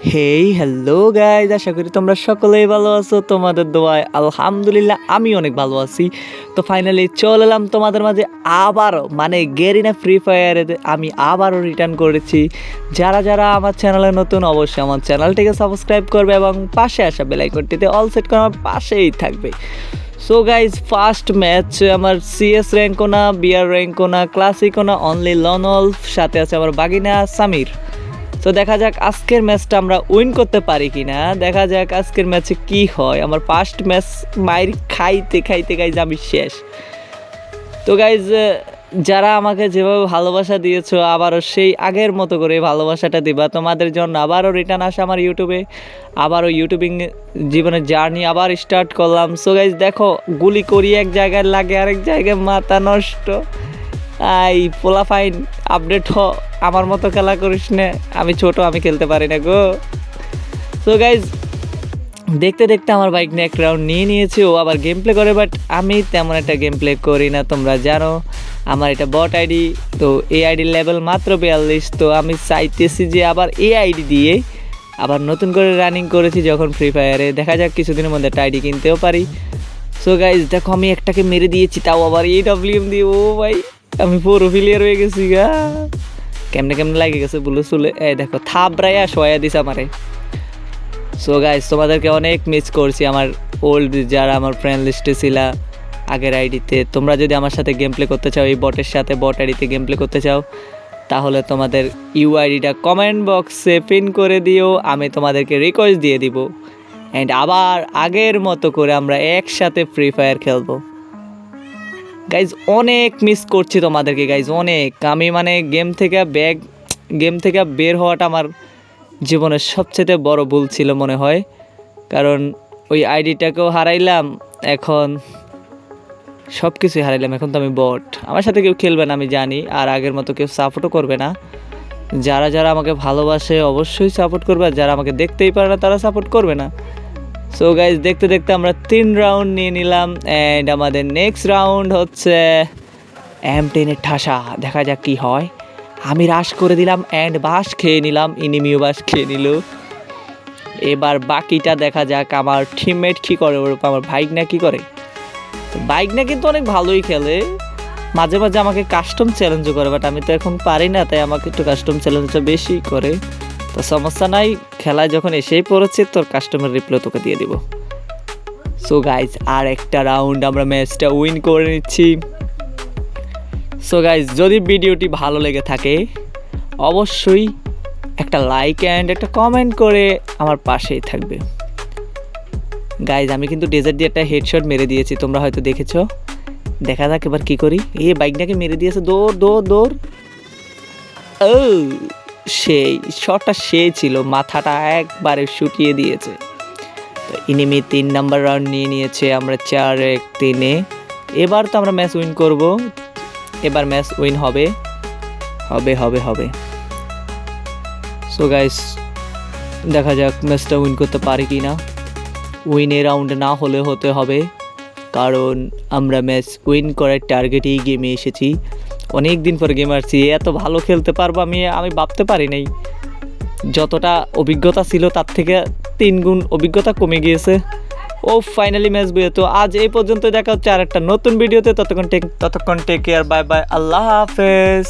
Hey hello guys, আশা করি তোমরা সকলেই ভালো আছো। তোমাদের দোয়ায় আলহামদুলিল্লাহ আমি অনেক ভালো আছি। তো ফাইনালি চলে এলাম তোমাদের মাঝে আবারও, মানে গেরিনা ফ্রি ফায়ারে আমি আবারও রিটার্ন করেছি। যারা যারা আমার চ্যানেলে নতুন, অবশ্যই আমার চ্যানেলটিকে সাবস্ক্রাইব করবে এবং পাশে আসা বেল আইকনটিতে অল সেট করে আমার পাশেই থাকবে। সো গাইজ, ফার্স্ট ম্যাচ আমার সিএস র্যাঙ্কও না, বিআর র্যাঙ্কও না, ক্লাসিকও না, অনলি লনল, সাথে আছে আমার বাগিনা সামির। তো দেখা যাক আজকের ম্যাচটা আমরা উইন করতে পারি কি না। দেখা যাক আজকের ম্যাচে কি হয়। আমার ফার্স্ট ম্যাচ মাইর খাইতে খাইতে গাইজ আমি শেষ। তো গাইজ, যারা আমাকে যেভাবে ভালোবাসা দিয়েছো, আবারও সেই আগের মতো করে ভালোবাসাটা দিবা। তোমাদের জন্য আবারও রিটার্ন আসা আমার ইউটিউবে, আবারও ইউটিউবিং জীবনের জার্নি আবার স্টার্ট করলাম। সো গাইজ দেখো, গুলি করি এক জায়গায় লাগে আরেক জায়গায়, মাথা নষ্ট। পোলা ফাইন আপডেট হ, আমার মতো খেলা করিস না, আমি ছোট, আমি খেলতে পারি না গো। সো গাইজ, দেখতে দেখতে আমার বাইক নিয়ে এক রাউন্ড নিয়ে নিয়েছি। ও আবার গেম প্লে করে, বাট আমি তেমন একটা গেম প্লে করি না, তোমরা জানো। আমার এটা বট আইডি, তো এই আইডির লেভেল মাত্র 42। তো আমি চাইতেছি যে আবার এই আইডি দিয়ে আবার নতুন করে রানিং করেছি যখন ফ্রি ফায়ারে। দেখা যাক কিছুদিনের মধ্যে একটা আইডি কিনতেও পারি। সো গাইজ দেখো, আমি একটাকে মেরে দিয়েছি, তাও আবার AWM দিয়ে। ও ভাই, আমি পুরো ফিলিয়ার হয়ে গেছি গা। কেমনে কেমনে লাগে গেছে বলে চলে, দেখো থাবড়াইয়া শোয়া দিছে আমারে। সো গাইজ, তোমাদেরকে অনেক মিস করছি, আমার ওল্ড যারা আমার ফ্রেন্ড লিস্টে ছিল আগের আইডিতে। তোমরা যদি আমার সাথে গেম প্লে করতে চাও, এই বটের সাথে বট আইডিতে গেম প্লে করতে চাও, তাহলে তোমাদের ইউআইডিটা কমেন্ট বক্সে পিন করে দিও, আমি তোমাদেরকে রিকোয়েস্ট দিয়ে দিব। অ্যান্ড আবার আগের মতো করে আমরা একসাথে ফ্রি ফায়ার খেলবো। গাইজ অনেক মিস করছি তোমাদেরকে গাইজ, অনেক। আমি মানে গেম থেকে বের হওয়াটা আমার জীবনের সবচেয়ে বড় ভুল ছিল মনে হয়। কারণ ওই আইডিটাকেও হারাইলাম, এখন সব কিছুই হারাইলাম। এখন তো আমি বট, আমার সাথে কেউ খেলবে না আমি জানি, আর আগের মতো কেউ সাপোর্টও করবে না। যারা যারা আমাকে ভালোবাসে অবশ্যই সাপোর্ট করবে, আর যারা আমাকে দেখতেই পারে না তারা সাপোর্ট করবে না। সো গাইজ, দেখতে দেখতে আমরা 3 রাউন্ড নিয়ে নিলাম। অ্যান্ড আমাদের নেক্সট রাউন্ড হচ্ছে M10-এর ঠাসা। দেখা যাক কি হয়। আমি রাশ করে দিলাম অ্যান্ড বাস খেয়ে নিলাম, ইনিমিও বাস খেয়ে নিল। এবার বাকিটা দেখা যাক আমার টিমমেট কী করে, ওর আমার বাইক না কী করে। বাইক না কিন্তু অনেক ভালোই খেলে, মাঝে মাঝে আমাকে কাস্টম চ্যালেঞ্জও করে, বাট আমি তো এখন পারি না, তাই আমাকে একটু কাস্টম চ্যালেঞ্জটা বেশি করে। তো সমস্যা নাই, খেলায় যখন এসেই পড়েছে তোর কাস্টমার রিপ্লাই তোকে দিয়ে দিব। সো গাইজ, আর একটা রাউন্ড আমরা ম্যাচটা উইন করে নিচ্ছি। সো গাইজ, যদি ভিডিওটি ভালো লেগে থাকে অবশ্যই একটা লাইক অ্যান্ড একটা কমেন্ট করে আমার পাশেই থাকবে। গাইজ, আমি কিন্তু ডেজার্ট দিয়ে একটা হেডশট মেরে দিয়েছি, তোমরা হয়তো দেখেছো। দেখা যাক এবার কী করি। বাইকটাকে মেরে দিয়েছে, দৌড় দৌড় দৌড়। ও সেই শটটা সে ছিল, মাথাটা একবারে শুকিয়ে দিয়েছে। তো ইনিমি 3 নাম্বার রাউন্ড নিয়ে নিয়েছে, আমরা 4-1-3-এ। এবার তো আমরা ম্যাচ উইন করব, এবার ম্যাচ উইন হবে হবে হবে হবে। সো গাইস, দেখা যাক ম্যাচটা উইন করতে পারি কি না। উইনের রাউন্ড না হলে হতে হবে, কারণ আমরা ম্যাচ উইন করার টার্গেটেই গেমে এসেছি। অনেক দিন পর গেম আসছি, এত ভালো খেলতে পারবো আমি ভাবতে পারি নাই। যতটা অভিজ্ঞতা ছিল তার থেকে 3 গুণ অভিজ্ঞতা কমে গিয়েছে। ও ফাইনালি ম্যাচ বইয়ে। তো আজ এই পর্যন্ত, দেখা হচ্ছে আর একটা নতুন ভিডিওতে। ততক্ষণ টেক কেয়ার, বাই বাই, আল্লাহ হাফেজ।